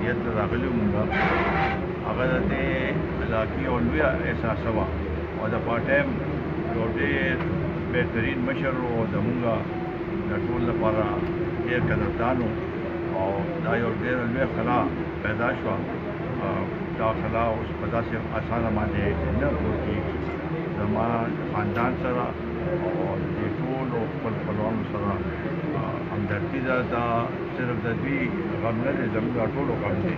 نیت راغلی مونږه هغه د علاقې او لویه احساسه وه او د پارټایم یو ډېر بهترین مشر و د مونږه د ټول لپاره ډېر قدردان و او دا یو ډېره لویه خلا پیدا شوه دا خلا اوس په داسې اسانه باندې نه پوه کېږي زما خاندان سره او د ټولو خپل خپلوانو سره همدردي ده دا صرف د دوی غم نه دی زموږ ټولو غم دی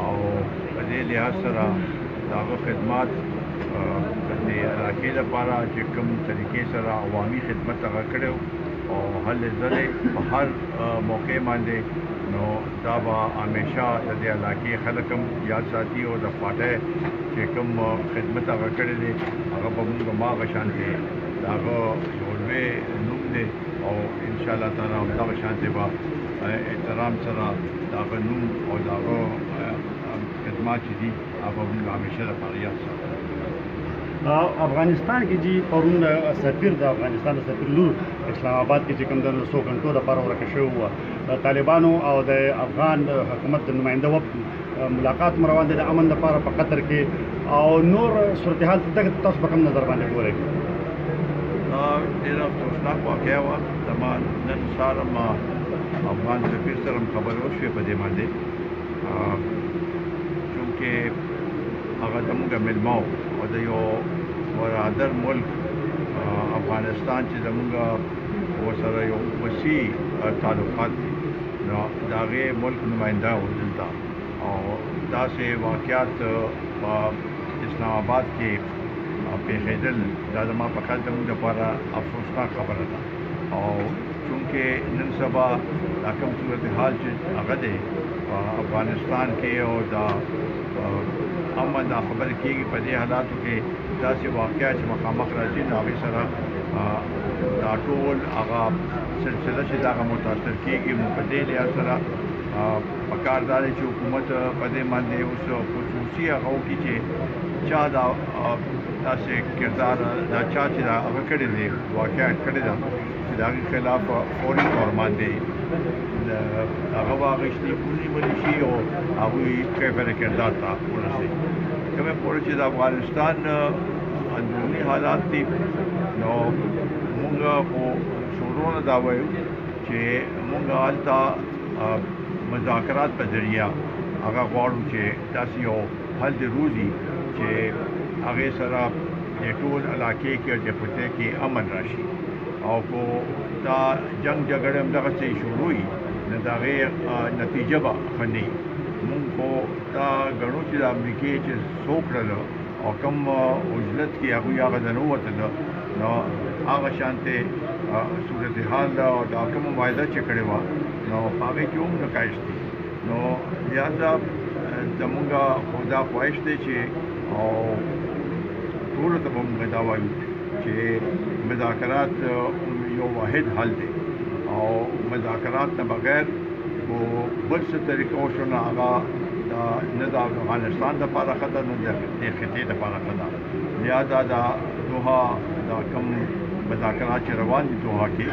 او په دې لحاظ سره د هغه خدمات د علاقې لپاره چې کوم طریقې سره عوامي خدمت هغه کړی او هلې ځلې په هر موقع باندې نو دا به همیشه د دې علاقې خلک هم یاد ساتي او د پارټۍ چې کوم خدمت هغه کړی دی هغه به مونږ هماغه شانتې د هغه یو لوی نوم دی او انشاءالله تعالی همدغه شانتې به احترام سره د هغه نوم او د هغه خدمات چې دي هغه به مونږ همیشه لپاره یاد ساتو. افغانستان کې جی پرون سفیر د افغانستان د سفیر لور اسلام آباد کې چې کوم د 100 غنټو لپاره ورکه شوی و طالبانو او د افغان حکومت د نماینده وب ملاقات روان دي د امن لپاره په قطر کې او نور صورتحال دغه تاسو په کوم نظر باندې ګورئ؟ ډېره افسوسناک واقعه وه زما نن سهار ما افغان سفیر سره خبرې وشوې په دې باندې چونکې هغه زموږ میلمه او د یو برادر ملک افغانستان چې زموږ ورسره یو وسیع تعلقات دي نو د هغې ملک نماینده و دلته او داسې واقعات په اسلام آباد کې پیښېدل دا زما په خیال زموږ لپاره افسوسناک خبره ده او چونکې نن سبا دا کوم صورتحال چې هغه دی په افغانستان کې او دا امن دا خبرې کېږي په دې حالاتو کې داسې واقعه چې مخامخ راځي نو هغې سره دا ټول هغه سلسله چې دغه متاثر کېږي نو په دې لحاظ سره پکار دا دی چې حکومت په دې باندې اوس خصوصي هغه وکړي چې چا دا داسې کردار دا چا چې دا هغه کړی دی واقعه کړې ده چې د هغې خلاف فوري طور باندې هغه واخیستې ونیول شي او هغوی کیفر کردار ته ورسوي کومې پورې چې د افغانستان اندروني حالات دي نو مونږ خو شروع نه دا وایو چې مونږ هلته مذاکرات په ذریعه هغه غواړو چې داسې یو حل د روزي چې هغې سره د ټول علاقې کې او د فتح کې امن راشي او کو دا جنگ جګړه همدغسې شروع وي نو د هغې نتیجه به ښه نه وي مونږ خو دا ګڼو چې د امریکې چې څو کړله او کوم عجلت کې هغوی هغه ته نه ووتله نو هغه شانتې صورتحال او دا کومه معاهده چې کړې وه نو په هغې کې هم نقایص دي نو لہذا زمونږ خو دا خواهش دی چې او ټولو ته به مونږ دا وایو چې مذاکرات یو واحد حل دی او مذاکرات نه بغیر خو بل څه طریقه وشو نه هغه نه د افغانستان دپاره ښه ده نه د دې خطې دپاره ښه ده لہذا دا دوحه دا کوم مذاکرات چې روان دي دوحه کې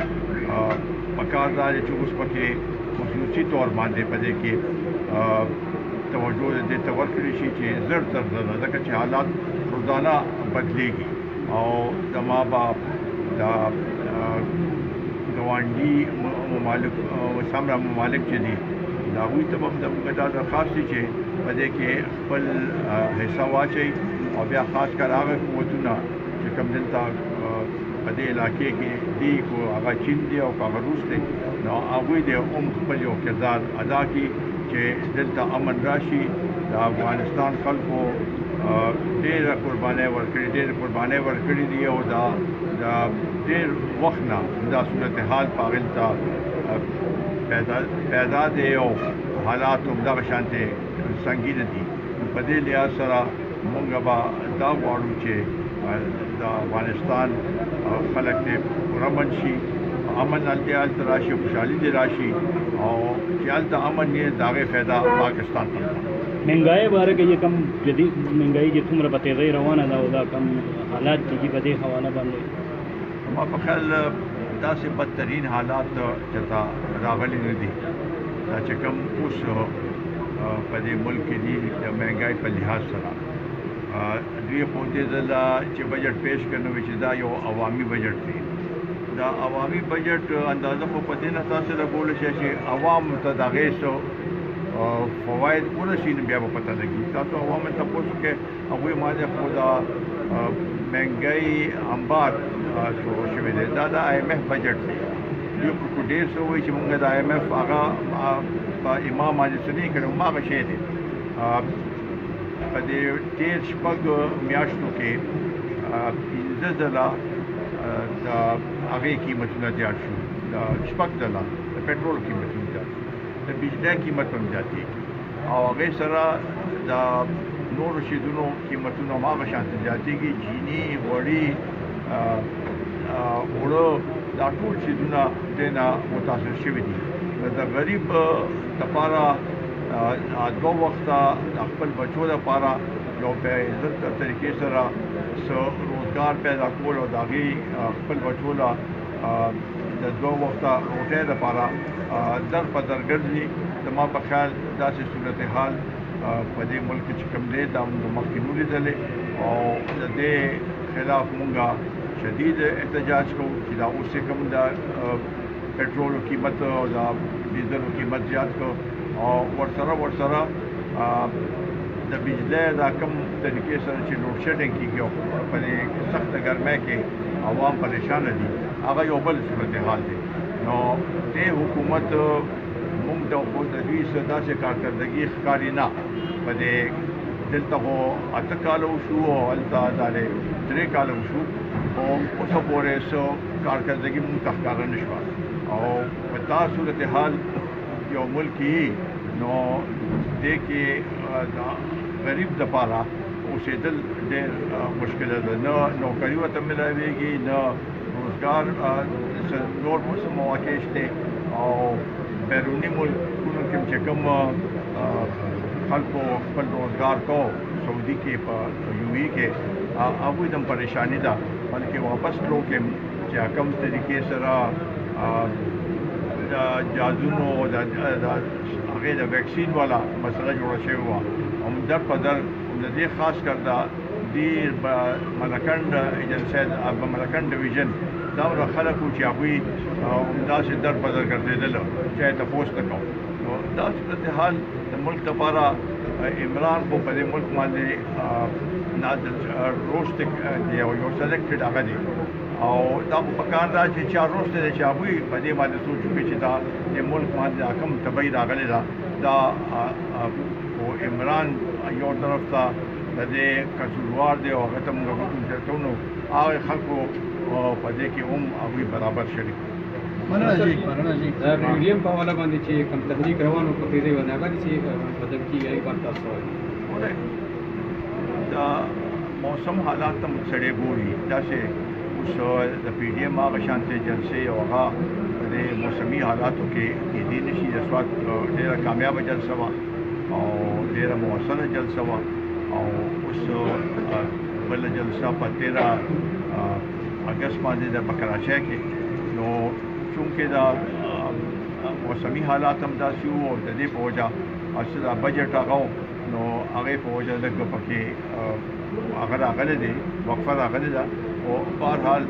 پکار دا دی چې اوس پکې خصوصي طور باندې په دې کې توجه دې ته ورکړی شي چې زر ځکه چې حالات روزانه بدلیږي او زما به دا ګاونډي ممالک سمره ممالک چې دي د هغوی ته به هم زموږ دا درخواست دی چې په دې کې خپل حصه واچوي او بیا خاص کر هغه قوتونه چې کوم دلته په دې علاقې کې دي خو هغه چین دی او هغه روس دی نو هغوی د هم خپل یو کردار ادا کړي چې دلته امن راشي د افغانستان خلکو ډېره قربانۍ ورکړې دي او دا ډېر وخت نه دا صورتحال په هغې ته پیدا دی او حالات همدغه شانتې سنګینه دي په دې لحاظ سره مونږ به دا غواړو چې د افغانستان خلک دې پرامن شي امن هلته راشي خوشحالي دې راشي او چې هلته امن یې د هغې فایده پاکستان ته महंगाई बारे के ये कम जदीद महंगाई जी तुम तेज़ी रवाना था उदा कम हालात की बदे हवाला बंद ما په خیال داسې بدترین حالات چېرته راغلي نه دي دا چې کوم اوس په په دې ملک کې دي د مهنګای په لحاظ سره دوی خو دې ځله چې بجټ پیش کړنو چې دا یو عوامي بجټ دی دا عوامي بجټ اندازه خو په دې نه تاسو لګول شي چې عوام ته د هغې څه فواید ورسي نو بیا به پته لګي تاسو عوامو ته تپوس کې هغوی ما دې خو دا مهنګۍ انبار شروع شوی دی دا د آی ایم ایف بجټ دی دوی خو ډېر څه وایي چې مونږ د آی ایم ایف هغه په امام باندې څه نه کړی هماغه شی دی په دې تېر شپږ میاشتو کې پنځه ځله د هغې قیمتونه زیات شو د شپږ ځله د پټرول قیمتونه زیات شو د بجلی قیمت هم زیاتېږي او هغې سره د نورو شیدونو قیمتونه هماغه شانته زیاتېږي چیني غوړي اوړه دا ټول شیدونه دې نه متاثر شوي دي د غریب دپاره دو وخته د خپل بچو لپاره یو په عزت طریقې سره څه روزګار پیدا کول او د هغې خپل بچو له د دو وخته روټۍ لپاره در په در ګرځي زما په خیال داسې صورتحال په دې ملک کې چې کوم دی دا موږ مخکې نو لیدلې او د دې خلاف موږ شدید احتجاج کوو چې دا اوس کوم د پټرولو قیمت او د ډیزلو قیمت زیات کړو او ورسره د بجلی دا کم طریقې سره چې لوډ شیډنګ کېږي او په دې سخته ګرمۍ کې عوام پریشانه دي هغه یو بل صورتحال دی نو دې حکومت موږ ته خو د دوی څه داسې کارکردګي ښکاري نه په دې دلته خو 8 کاله وشو او هلته دالې 3 کاله وشو او اوسه پورې څه کارکردګي موږ ته ښکاره نه شوه او په دا صورتحال یو ملک نو دې کې غریب دپاره اوسېدل ډېر مشکله ده نه نوکري ورته ملاویږي نه روزګار نور مواقع شته او بیروني ملکونو کې چې کوم خلکو خپل روزګار کو سعودي کې په یو ای کې هغوی ته هم پریشاني ده بلکې واپس تلو کې چې کوم طریقې سره د جازونو د هغې د ویکسین والا مسله جوړه شوې وه او در په در د دې خاص کر د دې ملکنډ ایجنسۍ ملکنډ ډویژن دا هغه خلک وو چې هغوی همداسې در په در ګرځېدله چا یې تپوس نه کوو نو دا صورتحال د ملک دپاره عمران خو په دې ملک باندې روسټ دی او یو سلیکټډ هغه دی او دا خو پکار ده چې چا روسټ دی چې هغوی په دې باندې سوچ وکړي چې دا د ملک باندې دا کوم تبعي راغلې ده دا خو عمران یو طرف ته د دې قصوروار دی او هغه ته موږ حکم درکوو نو هغه خلکو په دې کې هم هغوی برابر شریک مننه جی دا ویډیم په حواله باندې چې کوم تحریک روانو په پیری باندې هغه چې بدل کیږي په تاسو دا موسم حالات ته سړې ګوري داسې اوس د پی ډي ایم هغه شانتې جلسې او هغه په دې موسمي حالاتو کې کېدی نه شي د سوات ډېره کامیابه جلسه وه او ډېره مؤثره جلسه وه او اوس بله جلسه په 13 اګست باندې د په کراچۍ کې نو چونکې دا موسمي حالات هم داسې وو او د دې په وجه اصل بجټ هغه نو هغې په وجه لږ پکې هغه راغلی دی وقفه راغلی ده او بهرحال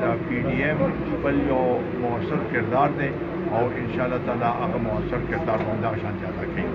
د پی ډي ایم بل یو مؤثر کردار دی او انشاءالله تعالی هغه مؤثر کردار به همدغه شانتې ادا کوي